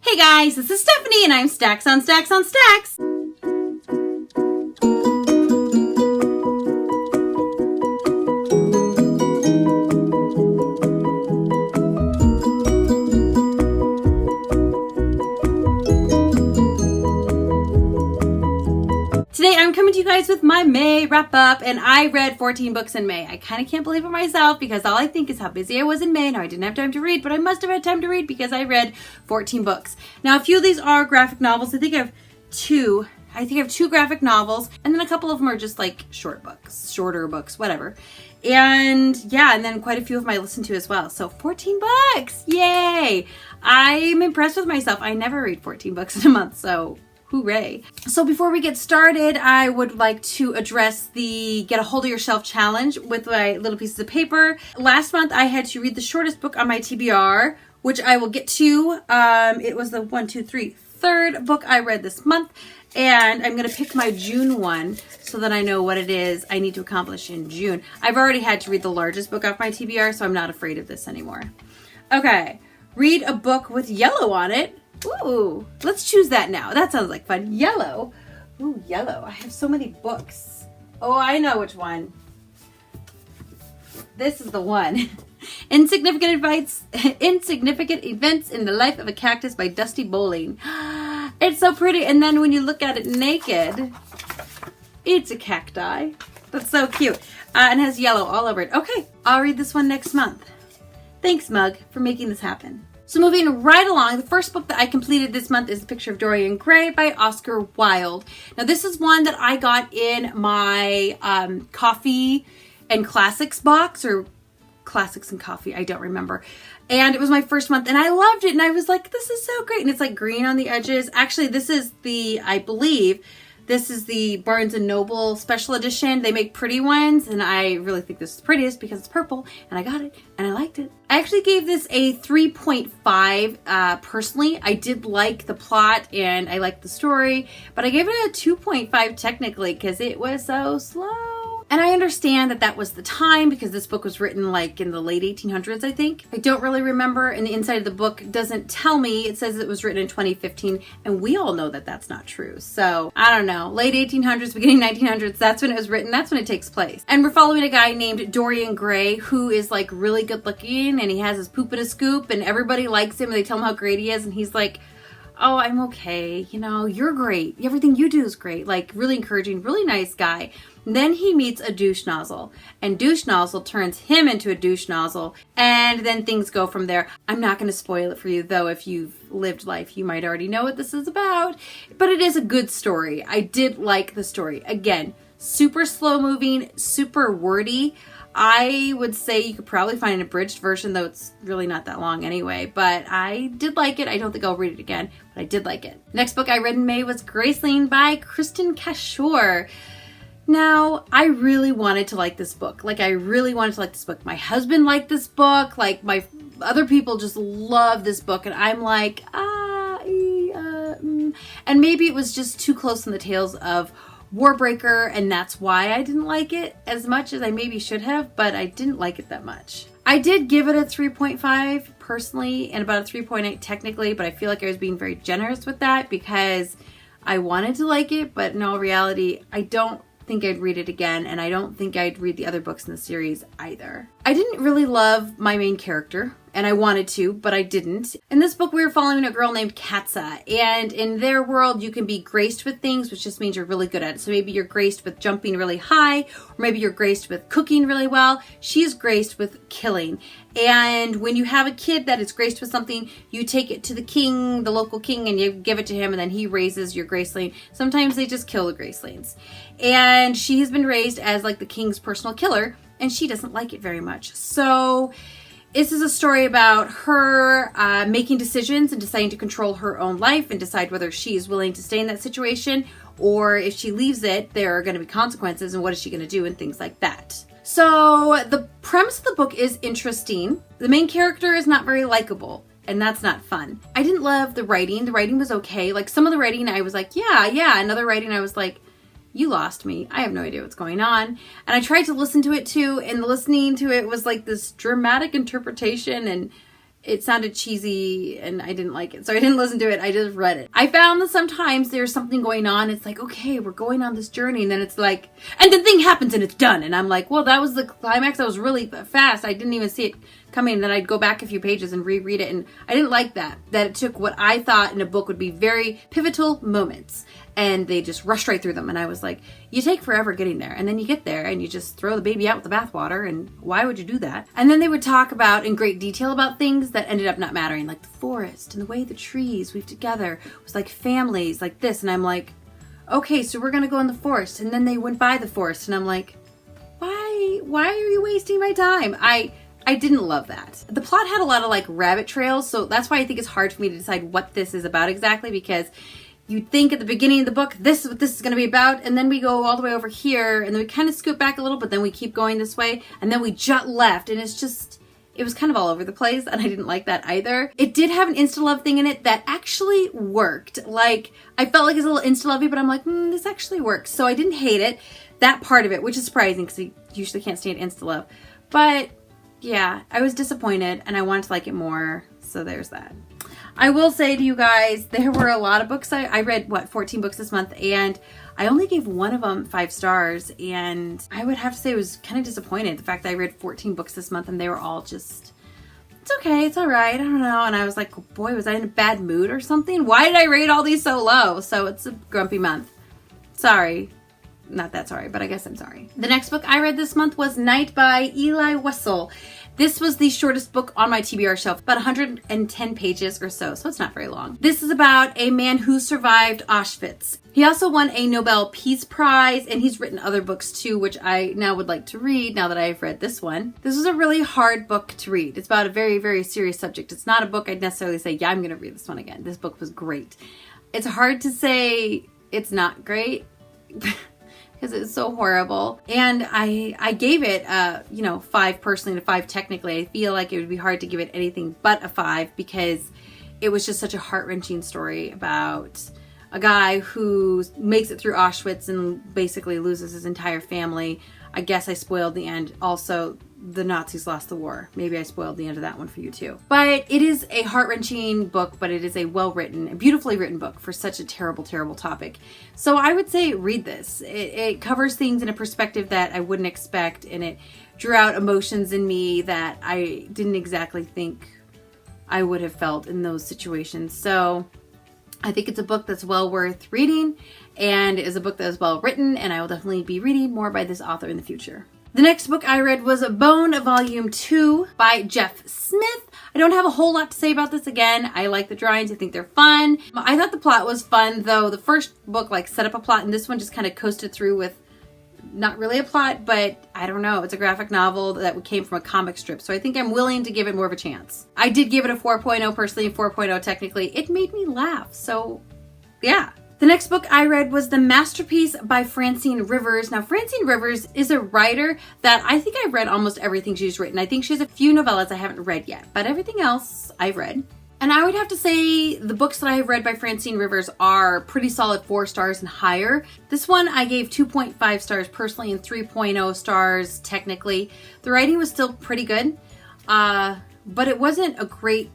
Hey guys, this is Stephanie and I'm Stacks on Stacks on Stacks. Today I'm coming to you guys with my May wrap up, and I read 14 books in May. I kind of can't believe it myself because all I think is how busy I was in May and how I didn't have time to read, but I must have had time to read because I read 14 books. Now a few of these are graphic novels. I think I have two graphic novels, and then a couple of them are just like shorter books, whatever. And yeah, and then quite a few of them I listened to as well. So 14 books, yay! I'm impressed with myself. I never read 14 books in a month, so hooray. So before we get started, I would like to address the Get a Hold of Yourself challenge with my little pieces of paper. Last month, I had to read the shortest book on my TBR, which I will get to. It was the third book I read this month, and I'm going to pick my June one so that I know what it is I need to accomplish in June. I've already had to read the largest book off my TBR, so I'm not afraid of this anymore. Okay, read a book with yellow on it. Ooh, let's choose that now. That sounds like fun. Yellow. Ooh, yellow. I have so many books. Oh, I know which one. This is the one. Insignificant Events in the Life of a Cactus by Dusty Bowling. It's so pretty. And then when you look at it naked, it's a cacti. That's so cute. And has yellow all over it. Okay, I'll read this one next month. Thanks, Mug, for making this happen. So moving right along, the first book that I completed this month is A Picture of Dorian Gray by Oscar Wilde. Now this is one that I got in my coffee and classics box, or classics and coffee, I don't remember. And it was my first month and I loved it, and I was like, this is so great. And it's like green on the edges. Actually, this is I believe this is the Barnes & Noble special edition. They make pretty ones, and I really think this is the prettiest because it's purple, and I got it, and I liked it. I actually gave this a 3.5 personally. I did like the plot, and I liked the story, but I gave it a 2.5 technically because it was so slow. And I understand that that was the time because this book was written like in the late 1800s, I think. I don't really remember, and the inside of the book doesn't tell me. It says it was written in 2015, and we all know that that's not true. So, I don't know. Late 1800s, beginning 1900s, that's when it was written. That's when it takes place. And we're following a guy named Dorian Gray who is like really good looking, and he has his poop in a scoop, and everybody likes him, and they tell him how great he is, and he's like, oh, I'm okay. You know, you're great. Everything you do is great. Like, really encouraging, really nice guy. And then he meets a douche nozzle, and douche nozzle turns him into a douche nozzle, and then things go from there. I'm not going to spoil it for you, though. If you've lived life, you might already know what this is about, but it is a good story. I did like the story. Again, super slow moving, super wordy. I would say you could probably find an abridged version, though it's really not that long anyway, but I did like it. I don't think I'll read it again, but I did like it. Next book I read in May was Graceling by Kristen Cashore. Now, I really wanted to like this book. My husband liked this book. Like, my other people just love this book, and I'm like, And maybe it was just too close on the tails of Warbreaker, and that's why I didn't like it as much as I maybe should have, but I didn't like it that much. I did give it a 3.5 personally and about a 3.8 technically, but I feel like I was being very generous with that because I wanted to like it, but in all reality, I don't think I'd read it again, and I don't think I'd read the other books in the series either. I didn't really love my main character, and I wanted to, but I didn't. In this book, we were following a girl named Katza, and in their world, you can be graced with things, which just means you're really good at it. So maybe you're graced with jumping really high, or maybe you're graced with cooking really well. She is graced with killing. And when you have a kid that is graced with something, you take it to the king, the local king, and you give it to him, and then he raises your Graceling. Sometimes they just kill the Gracelings. And she has been raised as like the king's personal killer, and she doesn't like it very much. So this is a story about her making decisions and deciding to control her own life and decide whether she is willing to stay in that situation, or if she leaves it, there are going to be consequences, and what is she going to do, and things like that. So the premise of the book is interesting. The main character is not very likable, and that's not fun. I didn't love the writing. The writing was okay. Like, some of the writing I was like, yeah. Another writing I was like, you lost me. I have no idea what's going on. And I tried to listen to it too, and listening to it was like this dramatic interpretation, and it sounded cheesy and I didn't like it. So I didn't listen to it. I just read it. I found that sometimes there's something going on. It's like, okay, we're going on this journey. And then it's like, and the thing happens and it's done. And I'm like, well, that was the climax. That was really fast. I didn't even see it coming. And then I'd go back a few pages and reread it. And I didn't like that it took what I thought in a book would be very pivotal moments, and they just rushed right through them. And I was like, you take forever getting there. And then you get there and you just throw the baby out with the bathwater. And why would you do that? And then they would talk about in great detail about things that ended up not mattering, like the forest and the way the trees weave together was like families like this. And I'm like, okay, so we're going to go in the forest. And then they went by the forest. And I'm like, why are you wasting my time? I didn't love that. The plot had a lot of like rabbit trails. So that's why I think it's hard for me to decide what this is about exactly, because you'd think at the beginning of the book, this is what this is going to be about. And then we go all the way over here and then we kind of scoot back a little, but then we keep going this way. And then we jut left. And it's just, it was kind of all over the place. And I didn't like that either. It did have an insta-love thing in it that actually worked. Like, I felt like it's a little insta-lovey, but I'm like, this actually works. So I didn't hate it. That part of it, which is surprising because I usually can't stand insta-love. But yeah, I was disappointed and I wanted to like it more. So there's that. I will say to you guys, there were a lot of books. I read, 14 books this month, and I only gave one of them 5 stars. And I would have to say I was kind of disappointed. The fact that I read 14 books this month and they were all just, it's okay, it's all right, I don't know. And I was like, boy, was I in a bad mood or something? Why did I rate all these so low? So it's a grumpy month. Sorry. Not that sorry, but I guess I'm sorry. The next book I read this month was Night by Eli Wessel. This was the shortest book on my TBR shelf, about 110 pages or so it's not very long. This is about a man who survived Auschwitz. He also won a Nobel Peace Prize, and he's written other books too, which I now would like to read now that I've read this one. This was a really hard book to read. It's about a very, very serious subject. It's not a book I'd necessarily say, yeah, I'm going to read this one again. This book was great. It's hard to say it's not great because it's so horrible. And I gave it, 5 personally and a 5 technically. I feel like it would be hard to give it anything but a 5 because it was just such a heart-wrenching story about a guy who makes it through Auschwitz and basically loses his entire family. I guess I spoiled the end. Also, the Nazis lost the war. Maybe I spoiled the end of that one for you too. But it is a heart-wrenching book, but it is a well-written, beautifully written book for such a terrible, terrible topic. So I would say read this. It covers things in a perspective that I wouldn't expect, and it drew out emotions in me that I didn't exactly think I would have felt in those situations. So I think it's a book that's well worth reading, and it is a book that is well written, and I will definitely be reading more by this author in the future. The next book I read was Bone Volume 2 by Jeff Smith. I don't have a whole lot to say about this. Again, I like the drawings. I think they're fun. I thought the plot was fun, though. The first book set up a plot, and this one just kind of coasted through with not really a plot, but I don't know. It's a graphic novel that came from a comic strip, so I think I'm willing to give it more of a chance. I did give it a 4.0 personally, 4.0 technically. It made me laugh, so yeah. The next book I read was The Masterpiece by Francine Rivers. Now, Francine Rivers is a writer that I think I've read almost everything she's written. I think she has a few novellas I haven't read yet, but everything else I've read. And I would have to say the books that I have read by Francine Rivers are pretty solid 4 stars and higher. This one I gave 2.5 stars personally and 3.0 stars technically. The writing was still pretty good, but it wasn't a great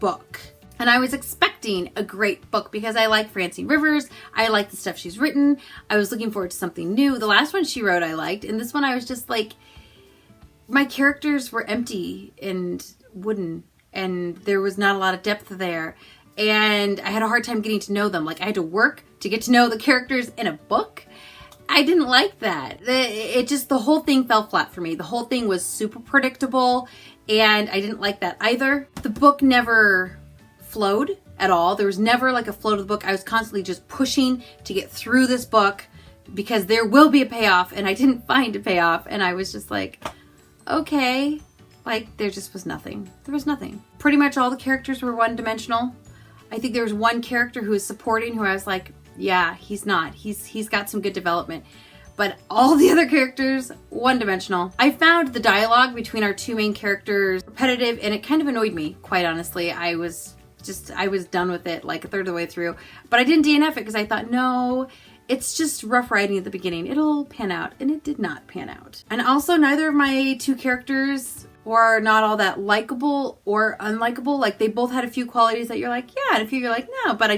book. And I was expecting a great book because I like Francine Rivers. I like the stuff she's written. I was looking forward to something new. The last one she wrote I liked. And this one I was just like, my characters were empty and wooden. And there was not a lot of depth there. And I had a hard time getting to know them. Like, I had to work to get to know the characters in a book. I didn't like that. The whole thing fell flat for me. The whole thing was super predictable. And I didn't like that either. The book never flowed at all. There was never a flow to the book. I was constantly just pushing to get through this book because there will be a payoff, and I didn't find a payoff, and I was just like, okay, there just was nothing. There was nothing. Pretty much all the characters were one-dimensional. I think there was one character who was supporting who I was like, yeah, he's not. He's got some good development. But all the other characters, one-dimensional. I found the dialogue between our 2 main characters repetitive, and it kind of annoyed me, quite honestly. I was done with it a third of the way through. But I didn't DNF it because I thought, no, it's just rough writing at the beginning. It'll pan out. And it did not pan out. And also, neither of my 2 characters or not all that likable or unlikable. Like, they both had a few qualities that you're like, yeah, and a few you're like, no, but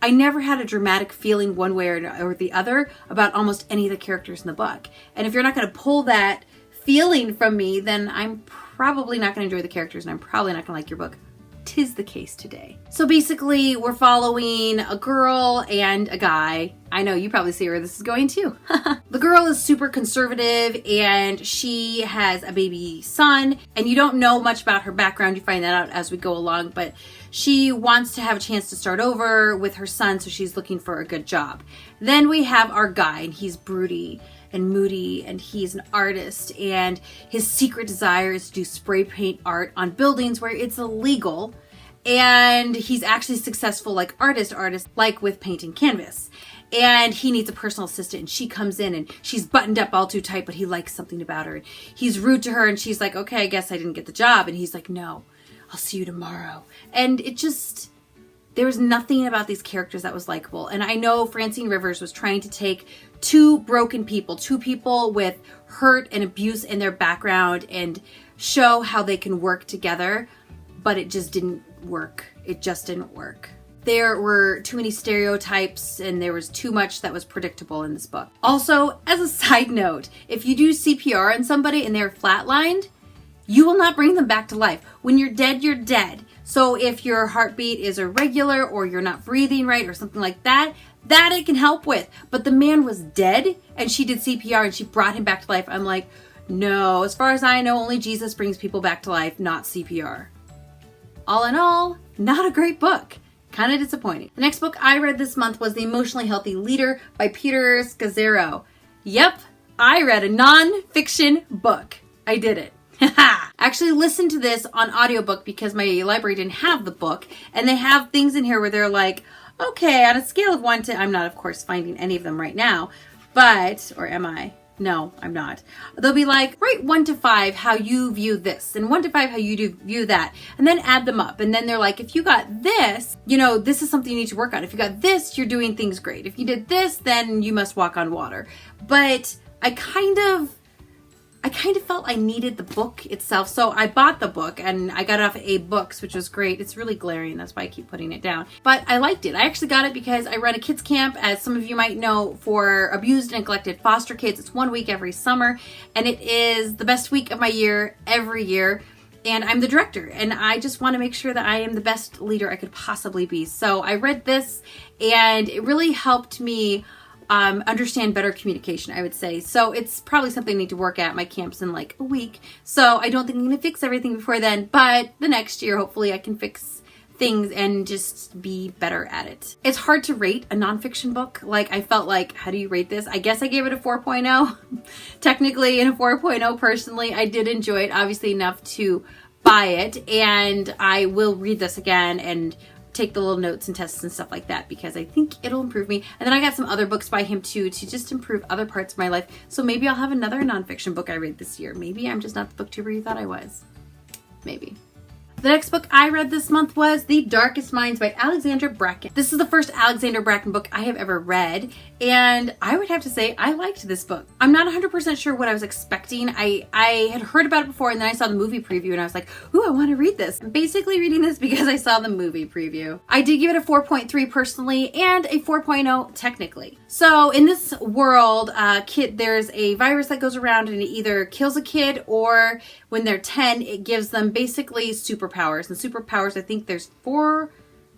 I never had a dramatic feeling one way or the other about almost any of the characters in the book. And if you're not going to pull that feeling from me, then I'm probably not going to enjoy the characters, and I'm probably not going to like your book. 'Tis the case today. So basically, we're following a girl and a guy. I know you probably see where this is going too. The girl is super conservative, and she has a baby son, and you don't know much about her background. You find that out as we go along, but she wants to have a chance to start over with her son, so she's looking for a good job. Then we have our guy, and he's broody and moody, and he's an artist, and his secret desire is to do spray paint art on buildings where it's illegal, and he's actually successful like artist like with painting canvas. And he needs a personal assistant, and she comes in and she's buttoned up all too tight, but he likes something about her. He's rude to her, and she's like, okay, I guess I didn't get the job. And he's like, no, I'll see you tomorrow. And there was nothing about these characters that was likable. And I know Francine Rivers was trying to take two broken people, two people with hurt and abuse in their background, and show how they can work together, but it just didn't work. It just didn't work. There were too many stereotypes, and there was too much that was predictable in this book. Also, as a side note, if you do CPR on somebody and they're flatlined, you will not bring them back to life. When you're dead, you're dead. So if your heartbeat is irregular, or you're not breathing right, or something like that, that it can help with. But the man was dead, and she did CPR, and she brought him back to life. I'm like, no, as far as I know, only Jesus brings people back to life, not CPR. All in all, not a great book. Kind of disappointing. The next book I read this month was The Emotionally Healthy Leader by Peter Scazzero. Yep, I read a non-fiction book. I did it. Actually listened to this on audiobook because my library didn't have the book, and they have things in here where they're like, okay, on a scale of 1 to, I'm not of course finding any of them right now, but, or am I? No, I'm not. They'll be like, rate 1 to 5 how you view this, and 1 to 5 how you do view that, and then add them up. And then they're like, if you got this, this is something you need to work on. If you got this, you're doing things great. If you did this, then you must walk on water. But I kind of felt I needed the book itself. So I bought the book, and I got it off of Abe Books, which was great. It's really glaring. That's why I keep putting it down. But I liked it. I actually got it because I run a kids camp, as some of you might know, for abused and neglected foster kids. It's 1 week every summer, and it is the best week of my year every year. And I'm the director, and I just want to make sure that I am the best leader I could possibly be. So I read this, and it really helped me understand better communication, I would say. So it's probably something I need to work at. My camp's in like a week, so I don't think I'm going to fix everything before then, but the next year, hopefully I can fix things and just be better at it. It's hard to rate a nonfiction book. Like, I felt like, how do you rate this? I guess I gave it a 4.0. Technically, in a 4.0 personally. I did enjoy it, obviously enough to buy it, and I will read this again and take the little notes and tests and stuff like that, because I think it'll improve me. And then I got some other books by him too, to just improve other parts of my life. So maybe I'll have another nonfiction book I read this year. Maybe I'm just not the booktuber you thought I was. Maybe. The next book I read this month was The Darkest Minds by Alexandra Bracken. This is the first Alexandra Bracken book I have ever read, and I would have to say I liked this book. I'm not 100% sure what I was expecting. I had heard about it before, and then I saw the movie preview, and I was like, ooh, I want to read this. I'm basically reading this because I saw the movie preview. I did give it a 4.3 personally, and a 4.0 technically. So in this world, there's a virus that goes around, and it either kills a kid, or when they're 10, it gives them basically superpowers. And superpowers, I think there's four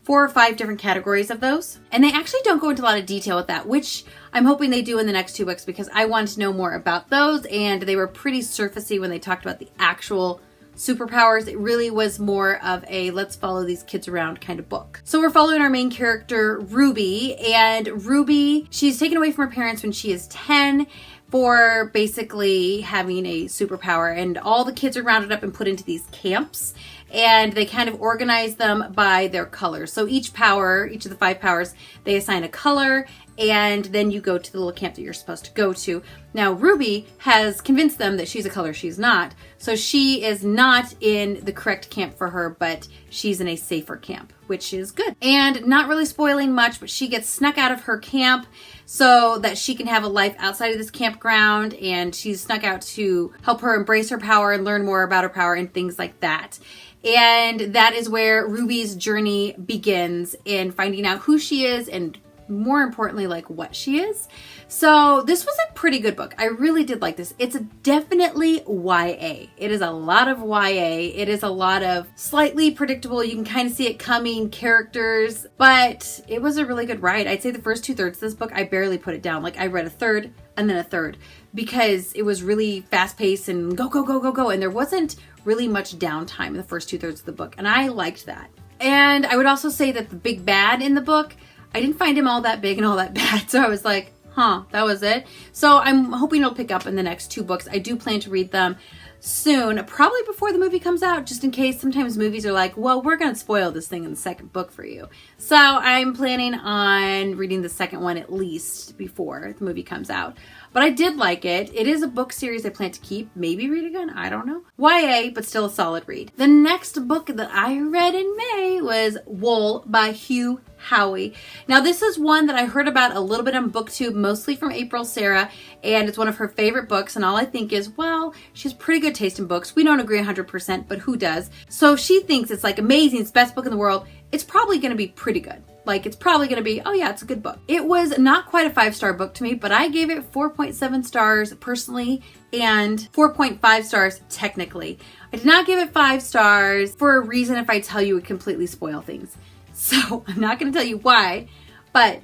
or five different categories of those. And they actually don't go into a lot of detail with that, which I'm hoping they do in the next 2 books, because I want to know more about those. And they were pretty surfacey when they talked about the actual superpowers. It really was more of a let's follow these kids around kind of book. So we're following our main character, Ruby. And Ruby, she's taken away from her parents when she is 10 for basically having a superpower. And all the kids are rounded up and put into these camps. And they kind of organize them by their colors. So each of the 5 powers, they assign a color, and then you go to the little camp that you're supposed to go to. Now, Ruby has convinced them that she's a color she's not. So she is not in the correct camp for her, but she's in a safer camp, which is good. And not really spoiling much, but she gets snuck out of her camp so that she can have a life outside of this campground, and she's snuck out to help her embrace her power and learn more about her power and things like that. And that is where Ruby's journey begins in finding out who she is and more importantly, like what she is. So this was a pretty good book. I really did like this. It's definitely YA. It is a lot of YA. It is a lot of slightly predictable. You can kind of see it coming characters, but it was a really good ride. I'd say the first 2/3 of this book, I barely put it down. Like I read a third and then a third because it was really fast paced and go, go, go, go, go. And there wasn't really much downtime in the first 2/3 of the book. And I liked that. And I would also say that the big bad in the book, I didn't find him all that big and all that bad. So I was like, that was it. So I'm hoping it'll pick up in the next 2 books. I do plan to read them soon, probably before the movie comes out, just in case. Sometimes movies are like, well, we're going to spoil this thing in the second book for you. So I'm planning on reading the second one at least before the movie comes out. But I did like it. It is a book series I plan to keep, maybe read again, I don't know. YA, but still a solid read. The next book that I read in May was Wool by Hugh Howey. Now this is one that I heard about a little bit on BookTube, mostly from April Sarah, and it's one of her favorite books, and all I think is, well, she has pretty good taste in books. We don't agree 100%, but who does? So she thinks it's like amazing, it's the best book in the world. It's probably going to be pretty good. Like, it's probably going to be, oh yeah, it's a good book. It was not quite a 5-star book to me, but I gave it 4.7 stars personally and 4.5 stars technically. I did not give it 5 stars for a reason if I tell you it completely spoil things. So I'm not going to tell you why, but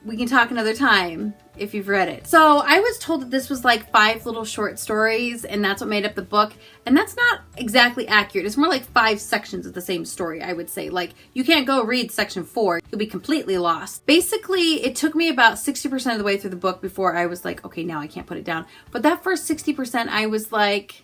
we can talk another time if you've read it. So I was told that this was like 5 little short stories and that's what made up the book. And that's not exactly accurate. It's more like 5 sections of the same story, I would say. Like, you can't go read section 4. You'll be completely lost. Basically, it took me about 60% of the way through the book before I was like, okay, now I can't put it down. But that first 60%, I was like,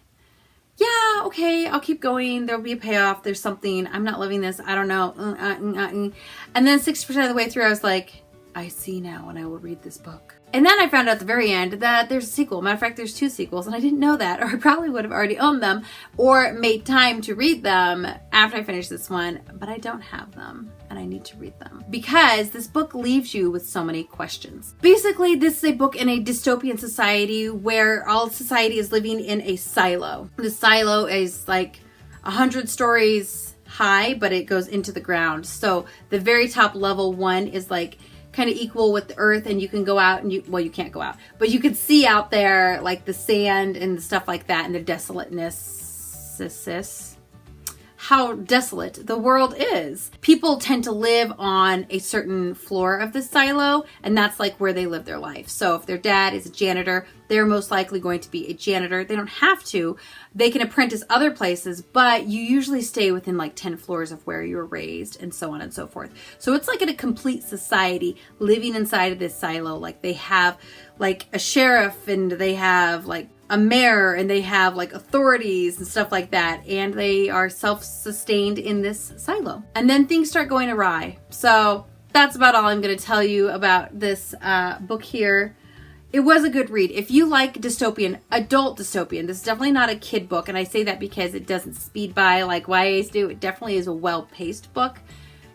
yeah, okay, I'll keep going. There'll be a payoff. There's something. I'm not loving this. I don't know. And then 60% of the way through, I was like, I see now and I will read this book. And then I found out at the very end that there's a sequel. Matter of fact, there's 2 sequels and I didn't know that, or I probably would have already owned them or made time to read them after I finished this one, but I don't have them and I need to read them because this book leaves you with so many questions. Basically, this is a book in a dystopian society where all society is living in a silo. The silo is like 100 stories high, but it goes into the ground. So the very top level one is like kind of equal with the earth, and you can go out and you can't go out, but you can see out there like the sand and stuff like that and the desolateness, how desolate the world is. People tend to live on a certain floor of the silo, and that's like where they live their life. So if their dad is a janitor, they're most likely going to be a janitor. They don't have to. They can apprentice other places, but you usually stay within like 10 floors of where you were raised and so on and so forth. So it's like in a complete society living inside of this silo. Like they have like a sheriff and they have like a mayor and they have like authorities and stuff like that. And they are self-sustained in this silo. And then things start going awry. So that's about all I'm going to tell you about this book here. It was a good read. If you like dystopian, adult dystopian, this is definitely not a kid book. And I say that because it doesn't speed by like YAs do. It definitely is a well-paced book.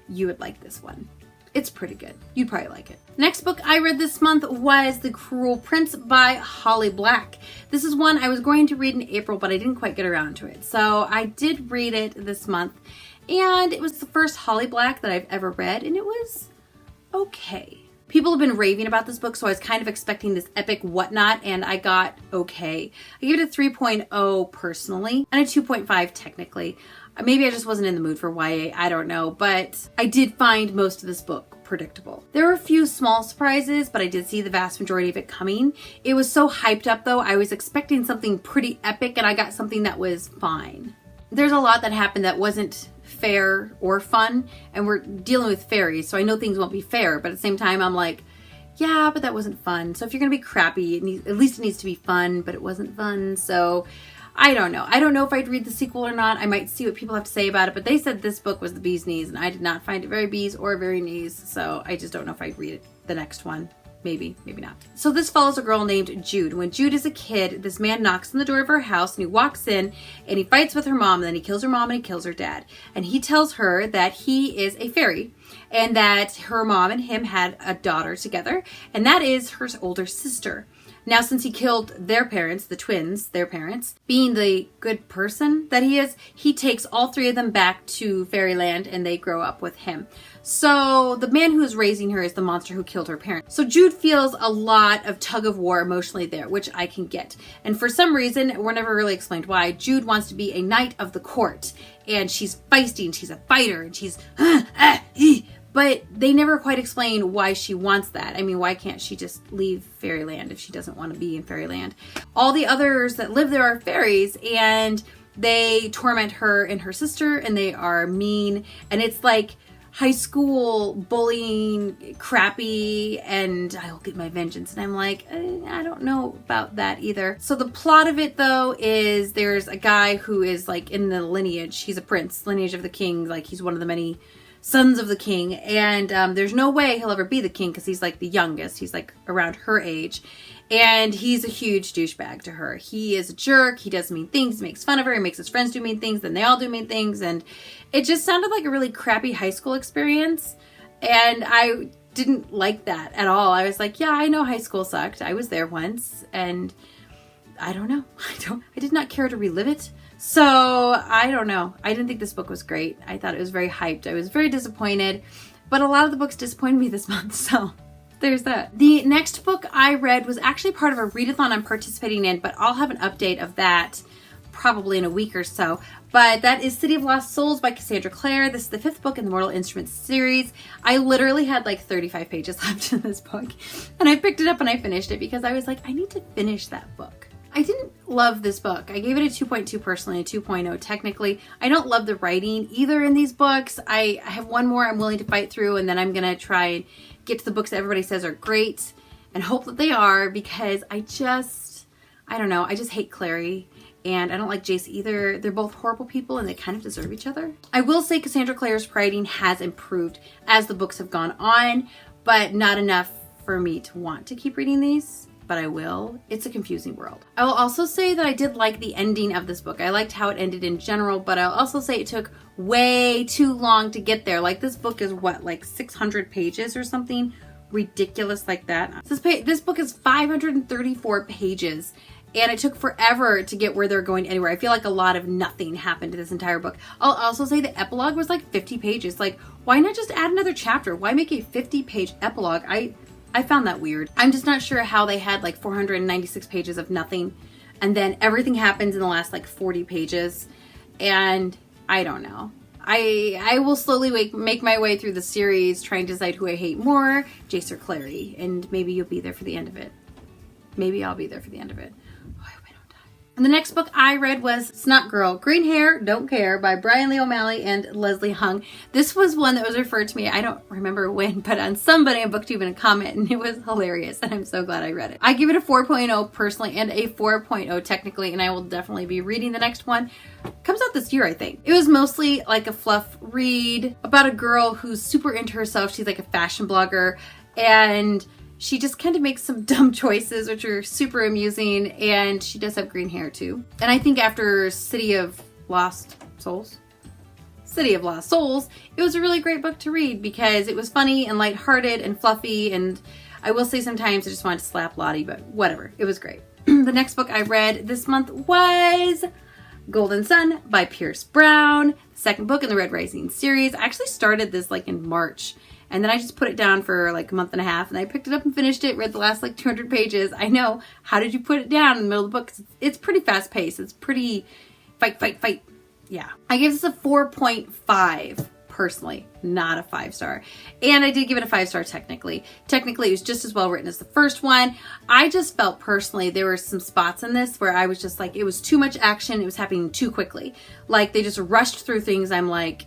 You would like this one. It's pretty good. You'd probably like it. Next book I read this month was The Cruel Prince by Holly Black. This is one I was going to read in April, but I didn't quite get around to it. So I did read it this month. And it was the first Holly Black that I've ever read. And it was okay. People have been raving about this book, so I was kind of expecting this epic whatnot, and I got okay. I gave it a 3.0 personally, and a 2.5 technically. Maybe I just wasn't in the mood for YA, I don't know, but I did find most of this book predictable. There were a few small surprises, but I did see the vast majority of it coming. It was so hyped up though, I was expecting something pretty epic, and I got something that was fine. There's a lot that happened that wasn't fair or fun, and we're dealing with fairies, so I know things won't be fair, but at the same time I'm like, yeah, but that wasn't fun. So if you're gonna be crappy, at least it needs to be fun, but it wasn't fun. So I don't know. I don't know if I'd read the sequel or not. I might see what people have to say about it, but they said this book was the bee's knees, and I did not find it very bees or very knees, so I just don't know if I'd read it, the next one. Maybe, maybe not. So this follows a girl named Jude. When Jude is a kid, this man knocks on the door of her house and he walks in and he fights with her mom, and then he kills her mom and he kills her dad. And he tells her that he is a fairy and that her mom and him had a daughter together, and that is her older sister. Now, since he killed their parents, the twins, their parents, being the good person that he is, he takes all three of them back to fairyland and they grow up with him. So the man who is raising her is the monster who killed her parents. So Jude feels a lot of tug of war emotionally there, which I can get. And for some reason, we're never really explained why, Jude wants to be a knight of the court. And she's feisty and she's a fighter and she's but they never quite explain why she wants that. I mean, why can't she just leave fairyland if she doesn't want to be in fairyland? All the others that live there are fairies, and they torment her and her sister, and they are mean. And it's like high school bullying, crappy, and I'll get my vengeance. And I'm like, I don't know about that either. So the plot of it, though, is there's a guy who is like in the lineage. He's a prince, lineage of the king. Like, he's one of the many sons of the king, and there's no way he'll ever be the king because he's like the youngest. He's like around her age, and he's a huge douchebag to her. He is a jerk. He does mean things. He makes fun of her. He makes his friends do mean things. Then they all do mean things, and it just sounded like a really crappy high school experience, and I didn't like that at all. I was like, yeah, I know high school sucked. I was there once, and I don't know. I did not care to relive it. So, I don't know. I didn't think this book was great. I thought it was very hyped. I was very disappointed, but a lot of the books disappointed me this month, so there's that. The next book I read was actually part of a readathon I'm participating in, but I'll have an update of that probably in a week or so. But that is City of Lost Souls by Cassandra Clare. This is the 5th book in the Mortal Instruments series. I literally had like 35 pages left in this book, and I picked it up and I finished it because I was like, I need to finish that book. I didn't love this book. I gave it a 2.2 personally, a 2.0 technically. I don't love the writing either in these books. I have one more I'm willing to fight through, and then I'm going to try and get to the books that everybody says are great and hope that they are, because I don't know. I just hate Clary, and I don't like Jace either. They're both horrible people and they kind of deserve each other. I will say Cassandra Clare's writing has improved as the books have gone on, but not enough for me to want to keep reading these. But I will. It's a confusing world. I will also say that I did like the ending of this book. I liked how it ended in general, but I'll also say it took way too long to get there. Like, this book is what, like 600 pages or something ridiculous like that. This book is 534 pages, and it took forever to get where they're going anywhere. I feel like a lot of nothing happened to this entire book. I'll also say the epilogue was like 50 pages. Like, why not just add another chapter? Why make a 50-page epilogue? I found that weird. I'm just not sure how they had like 496 pages of nothing, and then everything happens in the last like 40 pages, and I don't know. I will slowly make my way through the series, trying to decide who I hate more, Jace or Clary, and maybe you'll be there for the end of it. Maybe I'll be there for the end of it. Oh, I hope I don't die. And the next book I read was Snot Girl, Green Hair, Don't Care by Brian Lee O'Malley and Leslie Hung. This was one that was referred to me, I don't remember when, but on somebody on BookTube in a comment, and it was hilarious, and I'm so glad I read it. I give it a 4.0 personally and a 4.0 technically, and I will definitely be reading the next one. Comes out this year, I think. It was mostly like a fluff read about a girl who's super into herself. She's like a fashion blogger, and she just kind of makes some dumb choices, which are super amusing, and she does have green hair too. And I think after City of Lost Souls, it was a really great book to read because it was funny and lighthearted and fluffy, and I will say sometimes I just wanted to slap Lottie, but whatever, it was great. The next book I read this month was Golden Sun by Pierce Brown, second book in the Red Rising series. I actually started this like in March, and then I just put it down for like a month and a half, and I picked it up and finished it, read the last like 200 pages. I know. How did you put it down in the middle of the book? It's pretty fast paced. It's pretty fight. Yeah. I gave this a 4.5 personally, not a 5-star. And I did give it a 5-star technically. Technically, it was just as well written as the first one. I just felt personally there were some spots in this where I was just like, it was too much action. It was happening too quickly. Like, they just rushed through things. I'm like,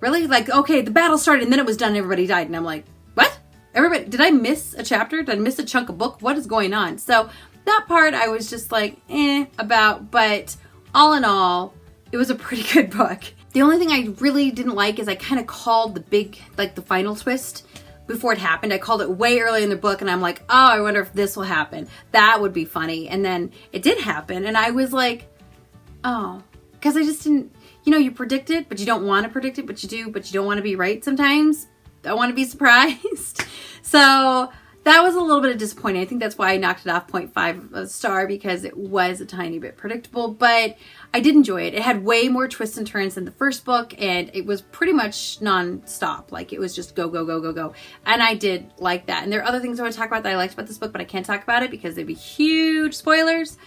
really? Like, okay, the battle started and then it was done and everybody died. And I'm like, what? Everybody, did I miss a chapter? Did I miss a chunk of book? What is going on? So that part I was just like, about, but all in all, it was a pretty good book. The only thing I really didn't like is I kind of called the big, like the final twist before it happened. I called it way early in the book and I'm like, oh, I wonder if this will happen. That would be funny. And then it did happen and I was like, oh, because I just didn't, you predict it, but you don't want to predict it, but you do, but you don't want to be right sometimes. I want to be surprised. So that was a little bit of disappointing. I think that's why I knocked it off 0.5 of a star, because it was a tiny bit predictable, but I did enjoy it. It had way more twists and turns than the first book, and it was pretty much non-stop. Like, it was just go, go, go, go, go. And I did like that. And there are other things I want to talk about that I liked about this book, but I can't talk about it because they'd be huge spoilers.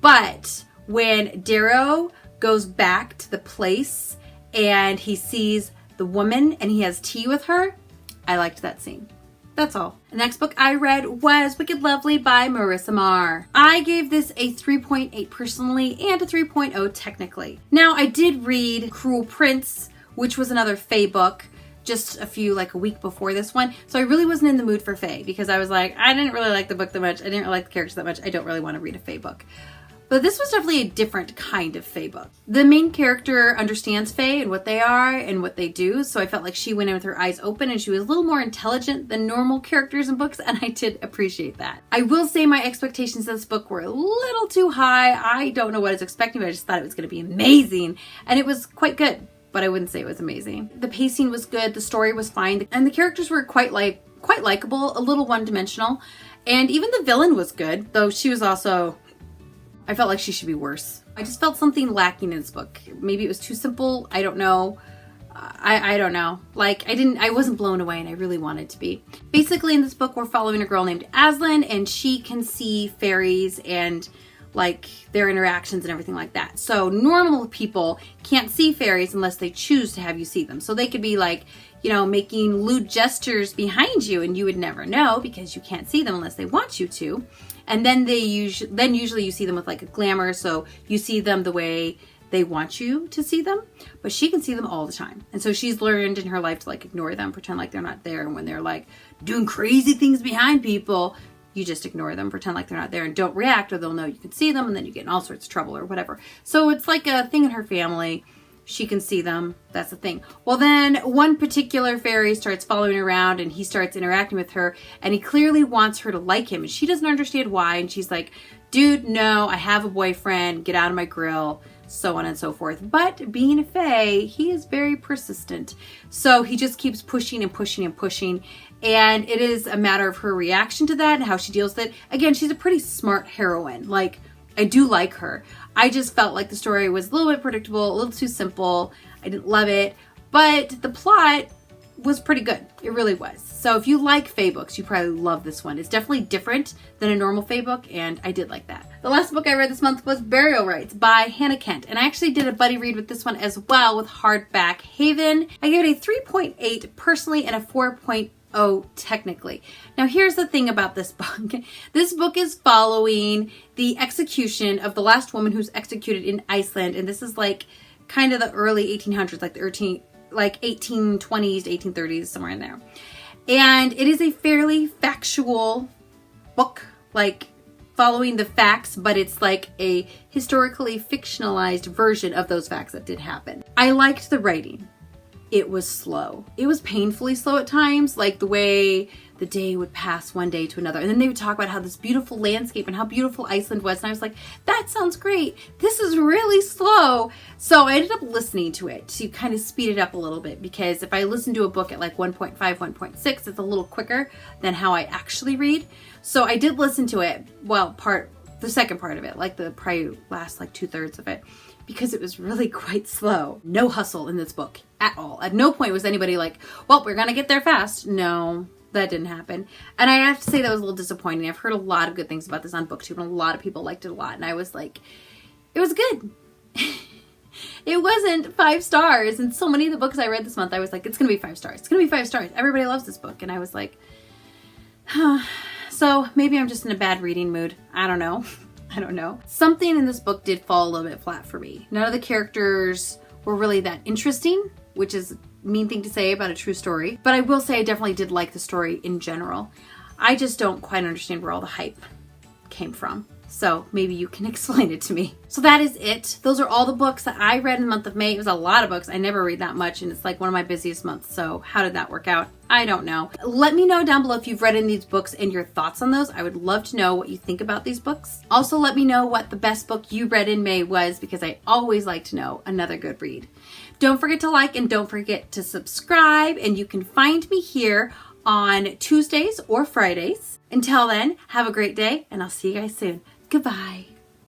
But when Darrow goes back to the place and he sees the woman and he has tea with her, I liked that scene. That's all. The next book I read was Wicked Lovely by Marissa Marr. I gave this a 3.8 personally and a 3.0 technically. Now, I did read Cruel Prince, which was another Fae book, just a week before this one. So I really wasn't in the mood for Fae, because I was like, I didn't really like the book that much. I didn't really like the characters that much. I don't really want to read a Fae book. But this was definitely a different kind of Fae book. The main character understands Fae and what they are and what they do, so I felt like she went in with her eyes open and she was a little more intelligent than normal characters in books, and I did appreciate that. I will say my expectations of this book were a little too high. I don't know what I was expecting, but I just thought it was going to be amazing, and it was quite good, but I wouldn't say it was amazing. The pacing was good, the story was fine, and the characters were quite likable, a little one-dimensional, and even the villain was good, though she was also... I felt like she should be worse. I just felt something lacking in this book. Maybe it was too simple. I don't know. I don't know. Like, I wasn't blown away, and I really wanted to be. Basically, in this book, we're following a girl named Aslan, and she can see fairies and like their interactions and everything like that. So normal people can't see fairies unless they choose to have you see them. So they could be like, you know, making lewd gestures behind you, and you would never know because you can't see them unless they want you to. And then usually you see them with like a glamour, so you see them the way they want you to see them, but she can see them all the time. And so she's learned in her life to like ignore them, pretend like they're not there. And when they're like doing crazy things behind people, you just ignore them, pretend like they're not there, and don't react, or they'll know you can see them, and then you get in all sorts of trouble or whatever. So it's like a thing in her family. She can see them. That's the thing. Well, then one particular fairy starts following her around, and he starts interacting with her, and he clearly wants her to like him, and she doesn't understand why. And she's like, dude, no, I have a boyfriend. Get out of my grill. So on and so forth. But being a fae, he is very persistent. So he just keeps pushing and pushing and pushing. And it is a matter of her reaction to that and how she deals with it. Again, she's a pretty smart heroine. Like, I do like her. I just felt like the story was a little bit predictable, a little too simple. I didn't love it, but the plot was pretty good. It really was. So if you like Fae books, you probably love this one. It's definitely different than a normal Fae book, and I did like that. The last book I read this month was Burial Rites by Hannah Kent, and I actually did a buddy read with this one as well with Hardback Haven. I gave it a 3.8 personally and a 4.0 technically. Now here's the thing about this book. This book is following the execution of the last woman who's executed in Iceland, and this is like kind of the early 1800s, like the 1820s to 1830s, somewhere in there. And it is a fairly factual book, like following the facts, but it's like a historically fictionalized version of those facts that did happen. I liked the writing. It was slow. It was painfully slow at times, like the way the day would pass one day to another. And then they would talk about how this beautiful landscape and how beautiful Iceland was. And I was like, that sounds great. This is really slow. So I ended up listening to it to kind of speed it up a little bit, because if I listen to a book at like 1.5, 1.6, it's a little quicker than how I actually read. So I did listen to it. Well, the second part of it, like the probably last like 2/3 of it, because it was really quite slow. No hustle in this book at all. At no point was anybody like, well, we're going to get there fast. No, that didn't happen. And I have to say that was a little disappointing. I've heard a lot of good things about this on BookTube, and a lot of people liked it a lot. And I was like, it was good. It wasn't 5 stars. And so many of the books I read this month, I was like, it's going to be 5 stars. It's going to be 5 stars. Everybody loves this book. And I was like, huh. So maybe I'm just in a bad reading mood. I don't know. I don't know. Something in this book did fall a little bit flat for me. None of the characters were really that interesting, which is a mean thing to say about a true story. But I will say I definitely did like the story in general. I just don't quite understand where all the hype came from. So maybe you can explain it to me. So that is it. Those are all the books that I read in the month of May. It was a lot of books. I never read that much, and it's like one of my busiest months. So how did that work out? I don't know. Let me know down below if you've read any of these books and your thoughts on those. I would love to know what you think about these books. Also, let me know what the best book you read in May was, because I always like to know another good read. Don't forget to like and don't forget to subscribe, and you can find me here on Tuesdays or Fridays. Until then, have a great day, and I'll see you guys soon. Goodbye.